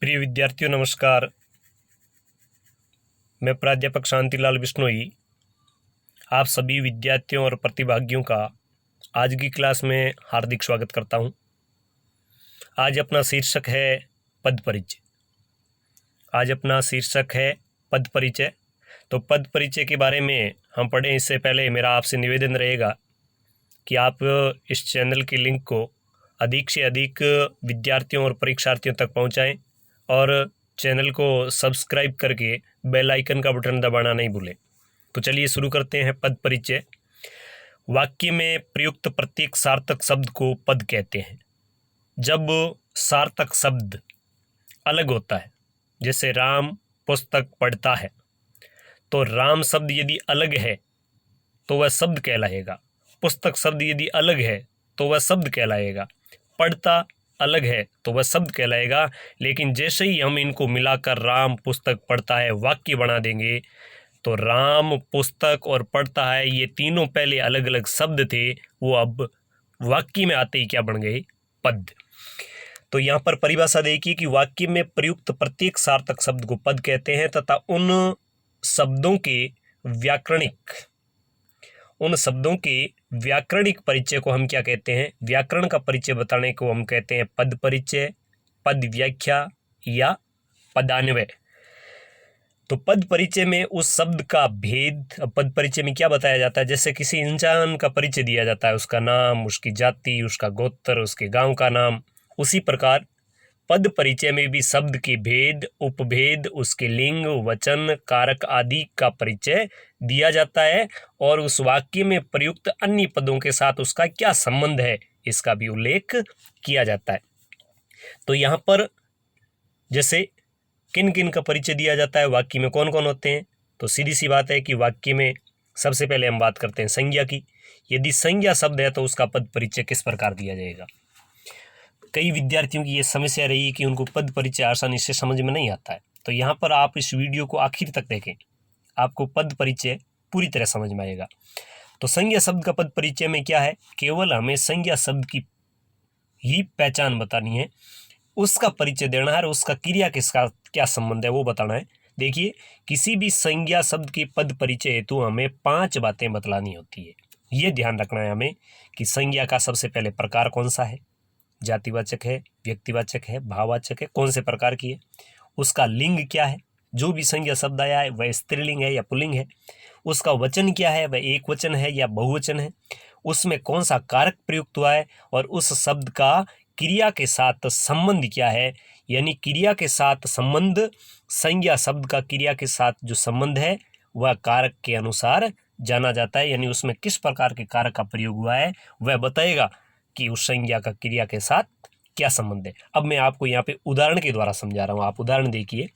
प्रिय विद्यार्थियों नमस्कार। मैं प्राध्यापक शांतिलाल बिश्नोई आप सभी विद्यार्थियों और प्रतिभागियों का आज की क्लास में हार्दिक स्वागत करता हूं। आज अपना शीर्षक है पद परिचय। पद परिचय। तो पद परिचय के बारे में हम पढ़ें इससे पहले मेरा आपसे निवेदन रहेगा कि आप इस चैनल के लिंक को अधिक से अधिक विद्यार्थियों और परीक्षार्थियों तक पहुंचाएं और चैनल को सब्सक्राइब करके बेल आइकन का बटन दबाना नहीं भूलें। तो चलिए शुरू करते हैं। पद परिचय। वाक्य में प्रयुक्त प्रत्येक सार्थक शब्द को पद कहते हैं। जब सार्थक शब्द अलग होता है, जैसे राम पुस्तक पढ़ता है, तो राम शब्द यदि अलग है तो वह शब्द कहलाएगा। पुस्तक शब्द यदि अलग है तो वह शब्द कहलाएगा। पढ़ता अलग है तो वह शब्द कहलाएगा। लेकिन जैसे ही हम इनको मिलाकर राम पुस्तक पढ़ता है वाक्य बना देंगे, तो राम पुस्तक और पढ़ता है ये तीनों पहले अलग अलग शब्द थे, वो अब वाक्य में आते ही क्या बन गए? पद। तो यहाँ पर परिभाषा देखिए कि वाक्य में प्रयुक्त प्रत्येक सार्थक शब्द को पद कहते हैं तथा उन शब्दों के व्याकरणिक परिचय को हम क्या कहते हैं? व्याकरण का परिचय बताने को हम कहते हैं पद परिचय, पद व्याख्या या पदान्वय। तो पद परिचय में उस शब्द का भेद, पद परिचय में क्या बताया जाता है? जैसे किसी इंसान का परिचय दिया जाता है, उसका नाम, उसकी जाति, उसका गोत्र, उसके गांव का नाम। उसी प्रकार पद परिचय में भी शब्द के भेद, उपभेद, उसके लिंग, वचन, कारक आदि का परिचय दिया जाता है और उस वाक्य में प्रयुक्त अन्य पदों के साथ उसका क्या संबंध है, इसका भी उल्लेख किया जाता है। तो यहाँ पर जैसे किन किन का परिचय दिया जाता है, वाक्य में कौन कौन होते हैं, तो सीधी सी बात है कि वाक्य में सबसे पहले हम बात करते हैं संज्ञा की। यदि संज्ञा शब्द है तो उसका पद परिचय किस प्रकार दिया जाएगा? कई विद्यार्थियों की ये समस्या रही है कि उनको पद परिचय आसानी से समझ में नहीं आता है। तो यहाँ पर आप इस वीडियो को आखिर तक देखें, आपको पद परिचय पूरी तरह समझ में आएगा। तो संज्ञा शब्द का पद परिचय में क्या है? केवल हमें संज्ञा शब्द की ही पहचान बतानी है, उसका परिचय देना है और उसका क्रिया के साथ क्या संबंध है वो बताना है। देखिए, किसी भी संज्ञा शब्द के पद परिचय हेतु हमें 5 बातें बतलानी होती है। ये ध्यान रखना है हमें कि संज्ञा का सबसे पहले प्रकार कौन सा है, जातिवाचक है, व्यक्तिवाचक है, भाववाचक है, कौन से प्रकार की है। उसका लिंग क्या है, जो भी संज्ञा शब्द आया है वह स्त्रीलिंग है या पुल्लिंग है। उसका वचन क्या है, वह एक वचन है या बहुवचन है। उसमें कौन सा कारक प्रयुक्त हुआ है और उस शब्द का क्रिया के साथ संबंध क्या है, यानी क्रिया के साथ संबंध, संज्ञा शब्द का क्रिया के साथ जो संबंध है वह कारक के अनुसार जाना जाता है, यानी उसमें किस प्रकार के कारक का प्रयोग हुआ है वह बताएगा कि उस संज्ञा का क्रिया के साथ क्या संबंध है। अब मैं आपको यहाँ पे उदाहरण के द्वारा समझा रहा हूँ, आप उदाहरण देखिए।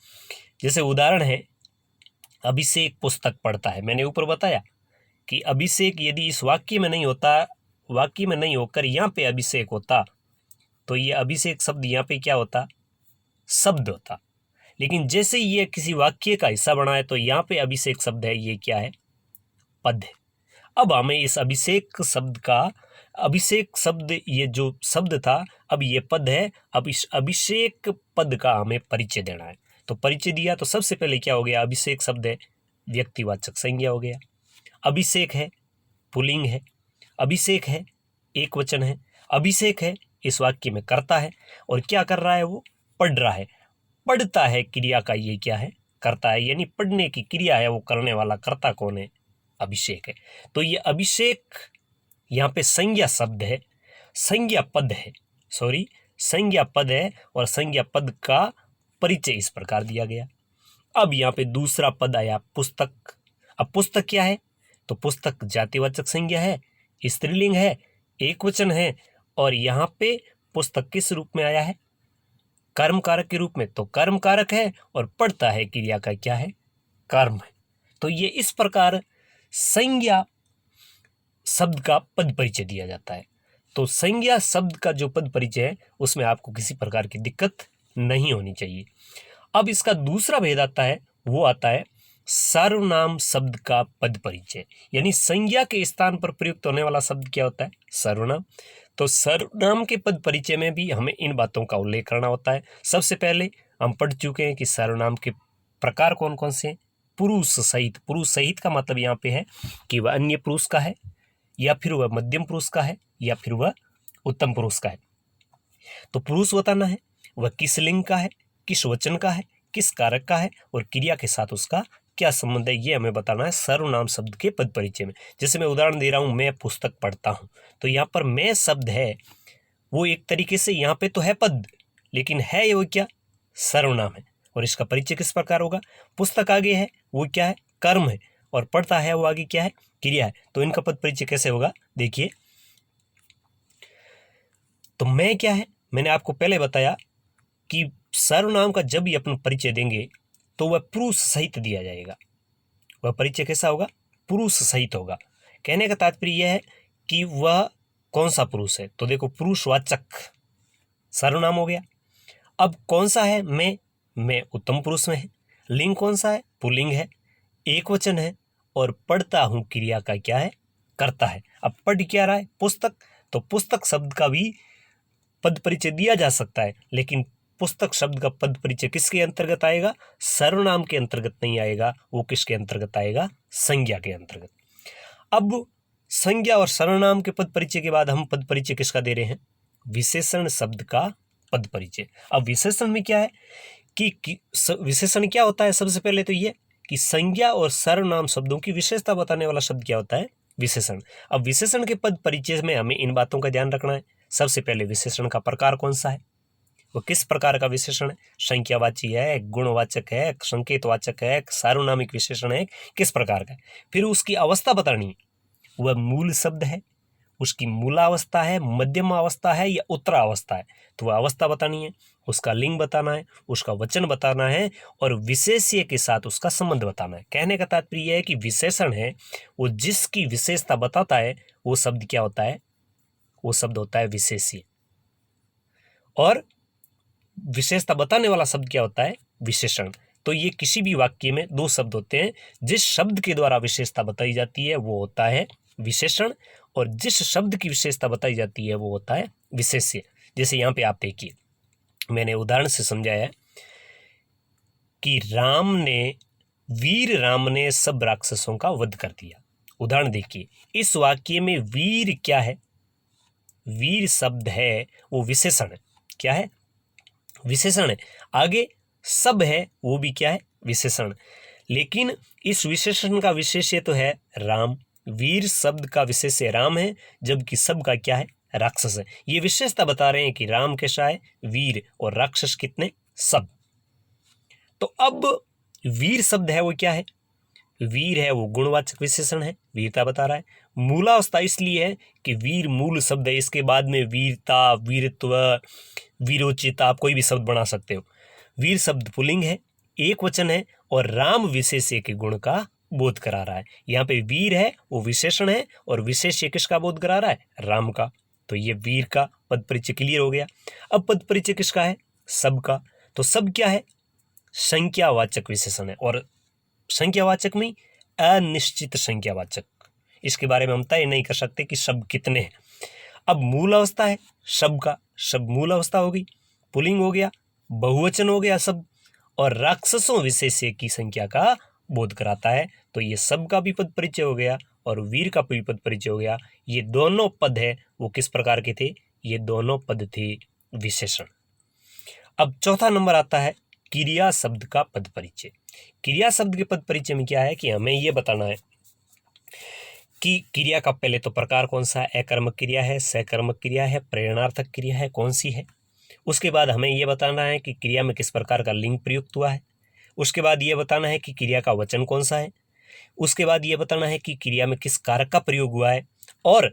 जैसे उदाहरण है, अभिषेक पुस्तक पढ़ता है। मैंने ऊपर बताया कि अभिषेक यदि इस वाक्य में नहीं होता, वाक्य में नहीं होकर यहाँ पे अभिषेक होता, तो ये अभिषेक शब्द यहाँ पे क्या होता? शब्द होता। लेकिन जैसे ये किसी वाक्य का हिस्सा बना है तो यहाँ पे अभिषेक शब्द है, ये क्या है? पद है। अब हमें इस अभिषेक शब्द ये जो शब्द था, अब ये पद है। अब इस अभिषेक पद का हमें परिचय देना है। तो परिचय दिया तो सबसे पहले क्या हो गया? अभिषेक शब्द है, व्यक्तिवाचक संज्ञा हो गया। अभिषेक है, पुल्लिंग है। अभिषेक है, एक वचन है। अभिषेक है, इस वाक्य में करता है और क्या कर रहा है? वो पढ़ रहा है। पढ़ता है क्रिया का ये क्या है? करता है, यानी पढ़ने की क्रिया है, वो करने वाला कर्ता कौन है? अभिषेक है। तो ये अभिषेक यहाँ पे संज्ञा शब्द है, संज्ञा पद है और संज्ञा पद का परिचय इस प्रकार दिया गया। अब यहाँ पे दूसरा पद आया पुस्तक। अब पुस्तक क्या है? तो पुस्तक जातिवाचक संज्ञा है, स्त्रीलिंग है, एक वचन है और यहाँ पे पुस्तक किस रूप में आया है? कर्म कारक के रूप में। तो कर्म कारक है और पढ़ता है, क्रिया का क्या है? कर्म है। तो ये इस प्रकार संज्ञा शब्द का पद परिचय दिया जाता है। तो संज्ञा शब्द का जो पद परिचय है उसमें आपको किसी प्रकार की दिक्कत नहीं होनी चाहिए। अब इसका दूसरा भेद आता है, वो आता है सर्वनाम शब्द का पद परिचय, यानी संज्ञा के स्थान पर प्रयुक्त होने वाला शब्द क्या होता है? सर्वनाम। तो सर्वनाम के पद परिचय में भी हमें इन बातों का उल्लेख करना होता है। सबसे पहले हम पढ़ चुके हैं कि सर्वनाम के प्रकार कौन कौन से हैं। पुरुष सहित, पुरुष सहित का मतलब यहाँ पे है कि वह अन्य पुरुष का है, या फिर वह मध्यम पुरुष का है, या फिर वह उत्तम पुरुष का है। तो पुरुष बताना है वह किस लिंग का है, किस वचन का है, किस कारक का है और क्रिया के साथ उसका क्या संबंध है, ये हमें बताना है सर्वनाम शब्द के पद परिचय में। जैसे मैं उदाहरण दे रहा हूँ, मैं पुस्तक पढ़ता हूँ, तो यहाँ पर मैं शब्द है वो एक तरीके से यहाँ पे तो है पद, लेकिन है वो क्या, सर्वनाम है। और इसका परिचय किस प्रकार होगा, पुस्तक आगे है वो क्या है, कर्म है, और पढ़ता है वो आगे क्या है, क्रिया है। तो इनका पद परिचय कैसे होगा, देखिए। तो मैं क्या है, मैंने आपको पहले बताया कि सर्वनाम का जब भी अपन परिचय देंगे तो वह पुरुष सहित दिया जाएगा। वह परिचय कैसा होगा, पुरुष सहित होगा। कहने का तात्पर्य यह है कि वह कौन सा पुरुष है, तो देखो पुरुषवाचक सर्वनाम हो गया। अब कौन सा है, मैं उत्तम पुरुष में है। लिंग कौन सा है, पुल्लिंग है, एक वचन है, और पढ़ता हूं क्रिया का क्या है, करता है। अब पढ़ क्या रहा है, पुस्तक, तो पुस्तक शब्द का भी पद परिचय दिया जा सकता है, लेकिन पुस्तक शब्द का पद परिचय किसके अंतर्गत आएगा, सर्वनाम के अंतर्गत नहीं आएगा, वो किसके अंतर्गत आएगा, संज्ञा के अंतर्गत। अब संज्ञा और सर्वनाम के पद परिचय के बाद हम पद परिचय किसका दे रहे हैं, विशेषण शब्द का पद परिचय। अब विशेषण में क्या है कि विशेषण क्या होता है, सबसे पहले तो ये कि संज्ञा और सर्वनाम शब्दों की विशेषता बताने वाला शब्द क्या होता है, विशेषण। अब विशेषण के पद परिचय में हमें इन बातों का ध्यान रखना है। सबसे पहले विशेषण का प्रकार कौन सा है, वो किस प्रकार का विशेषण है, संख्यावाची है, गुणवाचक है, संकेतवाचक है, सार्वनामिक विशेषण है, किस प्रकार का है। फिर उसकी अवस्था बतानी है, वह मूल शब्द है, उसकी मूलावस्था है, मध्यम अवस्था है या उत्तरावस्था है, तो वह अवस्था बतानी है। उसका लिंग बताना है, उसका वचन बताना है, और विशेष्य के साथ उसका संबंध बताना है। कहने का तात्पर्य यह है कि विशेषण है वो जिसकी विशेषता बताता है, वो शब्द क्या होता है, वो शब्द होता है विशेष्य। और विशेषता बताने वाला शब्द क्या होता है, विशेषण। तो ये किसी भी वाक्य में दो शब्द होते हैं, जिस शब्द के द्वारा विशेषता बताई जाती है वो होता है विशेषण, और जिस शब्द की विशेषता बताई जाती है वो होता है विशेष्य। जैसे यहाँ पे आप देखिए, मैंने उदाहरण से समझाया कि वीर राम ने सब राक्षसों का वध कर दिया। उदाहरण देखिए, इस वाक्य में वीर क्या है, वीर शब्द है वो विशेषण है, क्या है, विशेषण है। आगे सब है वो भी क्या है, विशेषण। लेकिन इस विशेषण का विशेष्य तो है राम, वीर शब्द का विशेष्य राम है, जबकि सब का क्या है, राक्षस है। ये विशेषता बता रहे हैं कि राम कैसा है, वीर, और राक्षस कितने, सब। तो अब वीर शब्द है वो क्या है, वीर है वो गुणवाचक विशेषण है, वीरता बता रहा है। मूलावस्था इसलिए है कि वीर मूल शब्द है, इसके बाद में वीरता, वीरत्व, वीरोचित, आप कोई भी शब्द बना सकते हो। वीर शब्द पुल्लिंग है, एक वचन है, और राम विशेष्य के गुण का बोध करा रहा है। यहाँ पे वीर है वो विशेषण है, और विशेष्य किसका बोध करा रहा है, राम का। तो ये वीर का पद परिचय क्लियर हो गया। अब पद परिचय किसका है, सब का। तो सब क्या है, संख्यावाचक विशेषण है, और संख्यावाचक में अनिश्चित संख्यावाचक, इसके बारे में हम तय नहीं कर सकते कि सब कितने हैं। अब मूल अवस्था है सब का, सब मूल अवस्था हो गई, पुल्लिंग हो गया, बहुवचन हो गया सब, और राक्षसों विशेष्य की संख्या का बोध कराता है। तो ये सब का भी पद परिचय हो गया और वीर का भी पद परिचय हो गया। ये दोनों पद है वो किस प्रकार के थे, ये दोनों पद थे विशेषण। अब चौथा नंबर आता है क्रिया शब्द का पद परिचय। क्रिया शब्द के पद परिचय में क्या है कि हमें ये बताना है कि क्रिया का पहले तो प्रकार कौन सा है, अकर्मक क्रिया है, सकर्मक क्रिया है, प्रेरणार्थक क्रिया है, कौन सी है। उसके बाद हमें ये बताना है कि क्रिया में किस प्रकार का लिंग प्रयुक्त हुआ है। उसके बाद ये बताना है कि क्रिया का वचन कौन सा है। उसके बाद ये बताना है कि क्रिया में किस कारक का प्रयोग हुआ है, और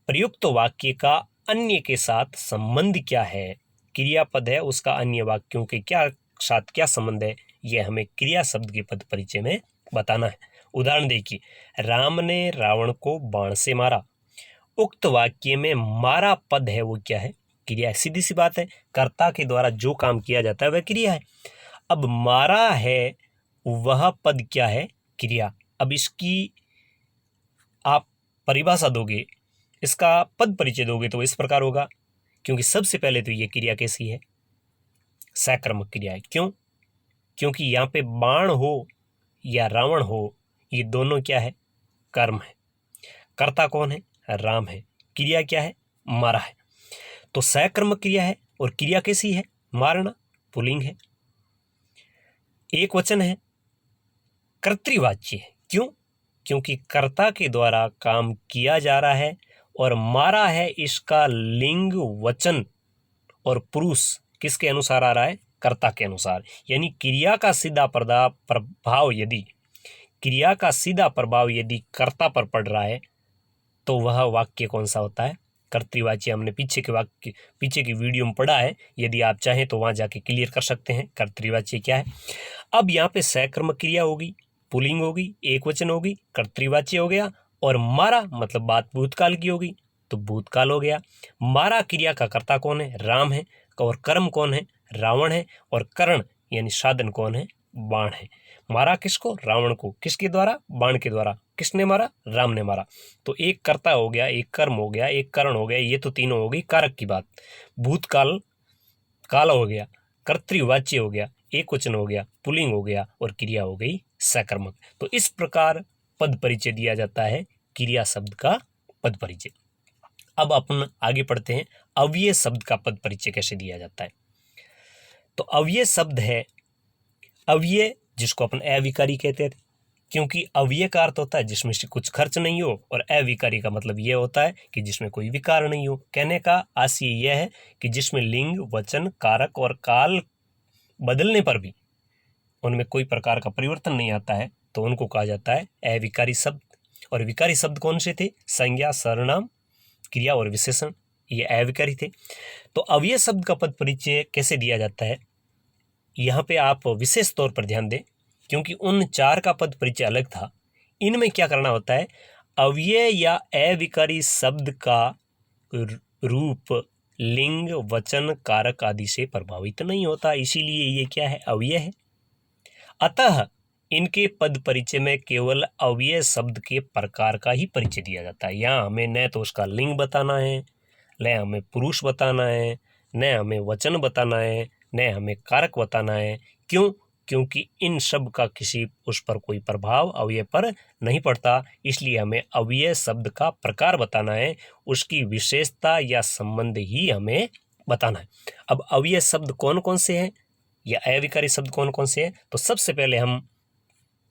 प्रयुक्त वाक्य का अन्य के साथ संबंध क्या है, क्रियापद है उसका अन्य वाक्यों के साथ क्या संबंध है, यह हमें क्रिया शब्द के पद परिचय में बताना है। उदाहरण देखिए, राम ने रावण को बाण से मारा। उक्त वाक्य में मारा पद है वो क्या है, क्रिया। सीधी सी बात है, कर्ता के द्वारा जो काम किया जाता है वह क्रिया है। अब मारा है वह पद क्या है, क्रिया। अब इसकी आप परिभाषा दोगे, इसका पद परिचय दोगे तो इस प्रकार होगा, क्योंकि सबसे पहले तो ये क्रिया कैसी है, सकर्मक क्रिया है। क्यों? क्योंकि यहाँ पे बाण हो या रावण हो, ये दोनों क्या है? कर्म है। कर्ता कौन है? राम है। क्रिया क्या है? मारा है। तो सकर्मक क्रिया है और क्रिया कैसी है? मारना। पुल्लिंग है, एक वचन है, कर्तृवाच्य है। क्यों? क्योंकि कर्ता के द्वारा काम किया जा रहा है और मारा है इसका लिंग वचन और पुरुष किसके अनुसार आ रहा है? कर्ता के अनुसार। यानी क्रिया का सीधा प्रभाव यदि कर्ता पर पड़ रहा है तो वह वाक्य कौन सा होता है? कर्तृवाच्य। हमने पीछे की वीडियो में पढ़ा है, यदि आप चाहें तो वहां जाके क्लियर कर सकते हैं कर्तृवाच्य क्या है। अब यहाँ पे सकर्मक क्रिया होगी, पुल्लिंग होगी, एक वचन होगी, कर्तृवाच्य हो गया, और मारा मतलब बात भूतकाल की होगी तो भूतकाल हो गया। मारा क्रिया का कर्ता कौन है? राम है। और कर्म कौन है? रावण है। और करण यानी साधन कौन है? बाण है। मारा किसको? रावण को। किसके द्वारा? बाण के द्वारा। किसने मारा? राम ने मारा। तो एक कर्ता हो गया, एक कर्म हो गया, एक करण हो गया, ये तो तीनों हो गई कारक की बात। भूतकाल काल हो गया, कर्तृवाच्य हो गया, एक वचन हो गया, पुल्लिंग हो गया, और क्रिया हो गई सकर्मक। तो इस प्रकार पद परिचय दिया जाता है, क्रिया शब्द का पद परिचय। अब अपन आगे पढ़ते हैं, अव्यय शब्द का पद परिचय कैसे दिया जाता है। तो अव्यय शब्द है, अव्यय जिसको अपन अविकारी कहते हैं, क्योंकि अव्यय का अर्थ होता है जिसमें से कुछ खर्च नहीं हो, और अविकारी का मतलब यह होता है कि जिसमें कोई विकार नहीं हो। कहने का आशय यह है कि जिसमें लिंग, वचन, कारक और काल बदलने पर भी उनमें कोई प्रकार का परिवर्तन नहीं आता है, तो उनको कहा जाता है अविकारी शब्द। और विकारी शब्द कौन से थे? संज्ञा, सर्वनाम, क्रिया और विशेषण, ये अविकारी थे। तो अव्यय शब्द का पद परिचय कैसे दिया जाता है, यहाँ पे आप विशेष तौर पर ध्यान दें, क्योंकि उन चार का पद परिचय अलग था। इनमें क्या करना होता है? अव्यय या अविकारी शब्द का रूप लिंग, वचन, कारक आदि से प्रभावित नहीं होता, इसीलिए ये क्या है? अव्यय है। अतः इनके पद परिचय में केवल अव्यय शब्द के प्रकार का ही परिचय दिया जाता है। यहाँ हमें न तो उसका लिंग बताना है, न हमें पुरुष बताना है, न हमें वचन बताना है, न हमें कारक बताना है। क्यों? क्योंकि इन सब का किसी उस पर कोई प्रभाव अव्यय पर नहीं पड़ता, इसलिए हमें अव्यय शब्द का प्रकार बताना है, उसकी विशेषता या संबंध ही हमें बताना है। अब अव्यय शब्द कौन कौन से हैं या अविकारी शब्द कौन कौन से हैं? तो सबसे पहले हम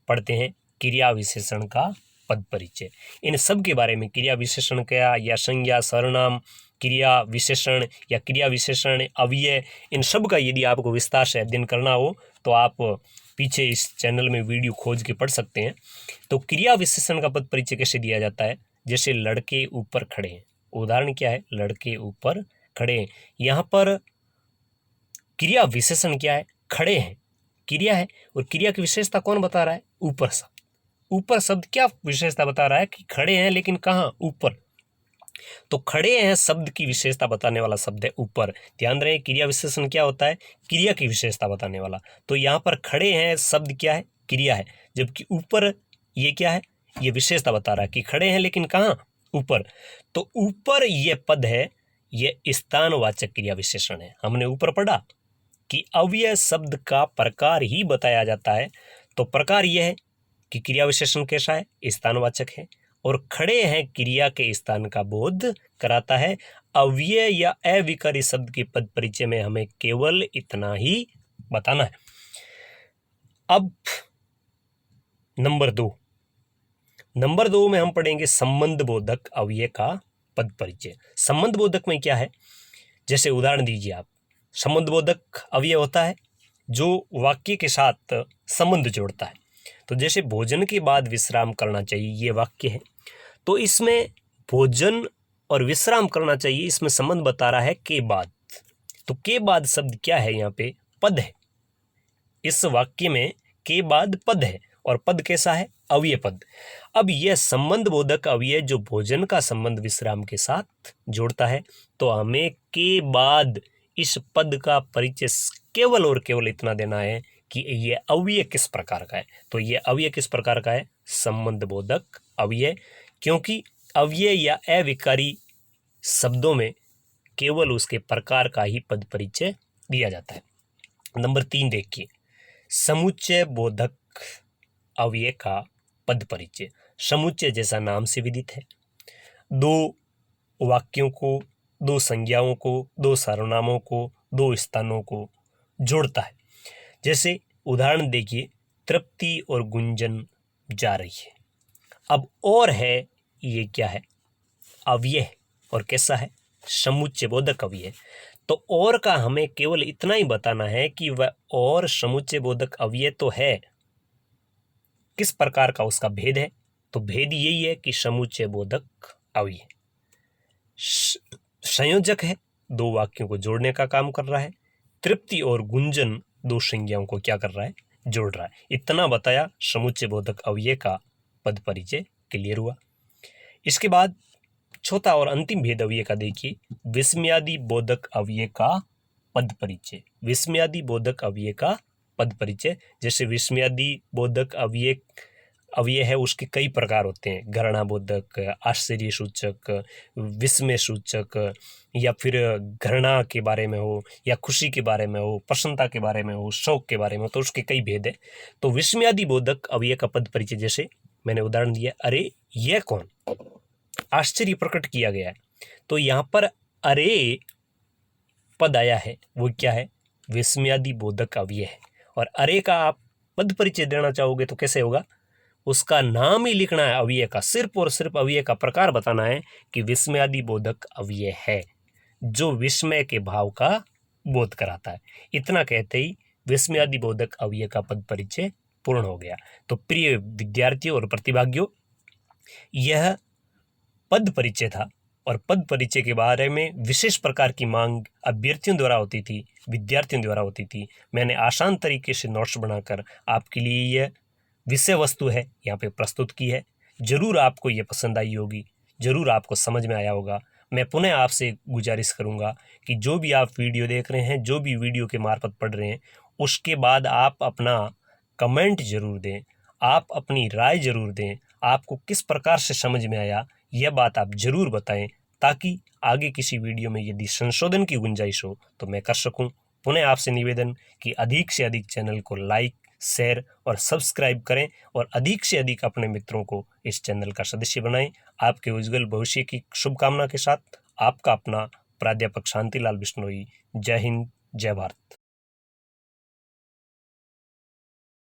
पढ़ते हैं क्रिया विशेषण का पद परिचय। इन सब के बारे में, क्रिया विशेषण क्या या संज्ञा, सर्वनाम, क्रिया विशेषण या क्रिया विशेषण, अव्यय, इन सब का यदि आपको विस्तार से अध्ययन करना हो तो आप पीछे इस चैनल में वीडियो खोज के पढ़ सकते हैं। तो क्रिया विशेषण का पद परिचय कैसे दिया जाता है? जैसे लड़के ऊपर खड़े हैं, उदाहरण क्या है? लड़के ऊपर खड़े हैं। यहाँ पर क्रिया विशेषण क्या है? खड़े हैं क्रिया है, और क्रिया की विशेषता कौन बता रहा है? ऊपर शब्द। ऊपर शब्द क्या विशेषता बता रहा है? कि खड़े हैं, लेकिन कहाँ? ऊपर। तो खड़े हैं शब्द की विशेषता बताने वाला शब्द है ऊपर। ध्यान रहे, क्रिया विशेषण क्या होता है? क्रिया की विशेषता बताने वाला। तो यहाँ पर खड़े हैं शब्द क्या है? क्रिया है, जबकि ऊपर ये क्या है? ये विशेषता बता रहा है कि खड़े हैं, लेकिन कहाँ? ऊपर। तो ऊपर ये पद है, ये स्थानवाचक क्रिया विशेषण है। हमने ऊपर पढ़ा कि अव्यय शब्द का प्रकार ही बताया जाता है। तो प्रकार यह है कि क्रिया विशेषण कैसा है? स्थानवाचक है, और खड़े हैं क्रिया के स्थान का बोध कराता है। अव्यय या अविकारी शब्द के पद परिचय में हमें केवल इतना ही बताना है। अब नंबर दो में हम पढ़ेंगे संबंध बोधक अव्यय का पद परिचय। संबंध बोधक में क्या है? जैसे उदाहरण दीजिए आप। संबंध बोधक अव्यय होता है जो वाक्य के साथ संबंध जोड़ता है। तो जैसे भोजन के बाद विश्राम करना चाहिए, ये वाक्य है, तो इसमें भोजन और विश्राम करना चाहिए, इसमें संबंध बता रहा है के बाद। तो के बाद शब्द क्या है? यहाँ पे पद है। इस वाक्य में के बाद पद है, और पद कैसा है? अव्यय पद। अब यह संबंध बोधक अव्यय जो भोजन का संबंध विश्राम के साथ जोड़ता है, तो हमें के बाद इस पद का परिचय केवल और केवल इतना देना है कि ये अव्यय किस प्रकार का है। तो ये अव्यय किस प्रकार का है? संबंध बोधक अव्यय। क्योंकि अव्यय या अविकारी शब्दों में केवल उसके प्रकार का ही पद परिचय दिया जाता है। नंबर 3 देखिए, समुच्चय बोधक अव्यय का पद परिचय। समुच्चय जैसा नाम से विदित है, दो वाक्यों को, दो संज्ञाओं को, दो सर्वनामों को, दो स्थानों को जोड़ता है। जैसे उदाहरण देखिए, तृप्ति और गुंजन जा रही है। अब और है, ये क्या है? अव्यय। और कैसा है? समुच्चय बोधक अव्यय। तो और का हमें केवल इतना ही बताना है कि वह और समुच्चय बोधक अव्यय तो है, किस प्रकार का उसका भेद है? तो भेद यही है कि समुच्चय बोधक अव्यय संयोजक है, दो वाक्यों को जोड़ने का काम कर रहा है। तृप्ति और गुंजन दो संज्ञाओं को क्या कर रहा है? जोड़ रहा है। इतना बताया समुच्चय बोधक अव्यय का पद परिचय क्लियर हुआ। इसके बाद चौथा और अंतिम भेद अव्यय का देखिए, विस्मयादि बोधक अव्यय का पद परिचय। विस्मयादि बोधक अव्यय का पद परिचय। जैसे विस्मयादि बोधक अव्यय है, उसके कई प्रकार होते हैं, घृणा बोधक, आश्चर्य सूचक, विस्मय सूचक, या फिर घृणा के बारे में हो, या खुशी के बारे में हो, प्रसन्नता के बारे में हो, शोक के बारे में हो, तो उसके कई भेद है। तो विस्मयादि बोधक अव्यय का पद परिचय, जैसे मैंने उदाहरण दिया, अरे यह कौन, आश्चर्य प्रकट किया गया है। तो यहाँ पर अरे पद आया है, वो क्या है? विस्मयादि बोधक अव्यय है। और अरे का आप पद परिचय देना चाहोगे तो कैसे होगा? उसका नाम ही लिखना है अव्यय का, सिर्फ और सिर्फ अव्यय का प्रकार बताना है कि विस्मयादि बोधक अव्यय है, जो विस्मय के भाव का बोध कराता है। इतना कहते ही विस्मयादि बोधक अव्यय का पद परिचय पूर्ण हो गया। तो प्रिय विद्यार्थियों और प्रतिभागियों, यह पद परिचय था। और पद परिचय के बारे में विशेष प्रकार की मांग अभ्यर्थियों द्वारा होती थी, विद्यार्थियों द्वारा होती थी। मैंने आसान तरीके से नोट्स बनाकर आपके लिए यह विषय वस्तु है यहाँ पे प्रस्तुत की है। जरूर आपको ये पसंद आई होगी, जरूर आपको समझ में आया होगा। मैं पुनः आपसे गुजारिश करूँगा कि जो भी आप वीडियो देख रहे हैं, जो भी वीडियो के मार्फत पढ़ रहे हैं, उसके बाद आप अपना कमेंट जरूर दें, आप अपनी राय जरूर दें। आपको किस प्रकार से समझ में आया, यह बात आप जरूर बताएं, ताकि आगे किसी वीडियो में यदि संशोधन की गुंजाइश हो तो मैं कर सकूं। पुनः आपसे निवेदन कि अधिक से अधिक चैनल को लाइक, शेयर और सब्सक्राइब करें, और अधिक से अधिक अपने मित्रों को इस चैनल का सदस्य बनाएं। आपके उज्जवल भविष्य की शुभकामना के साथ आपका अपना प्राध्यापक शांतिलाल बिश्नोई। जय हिंद, जय भारत।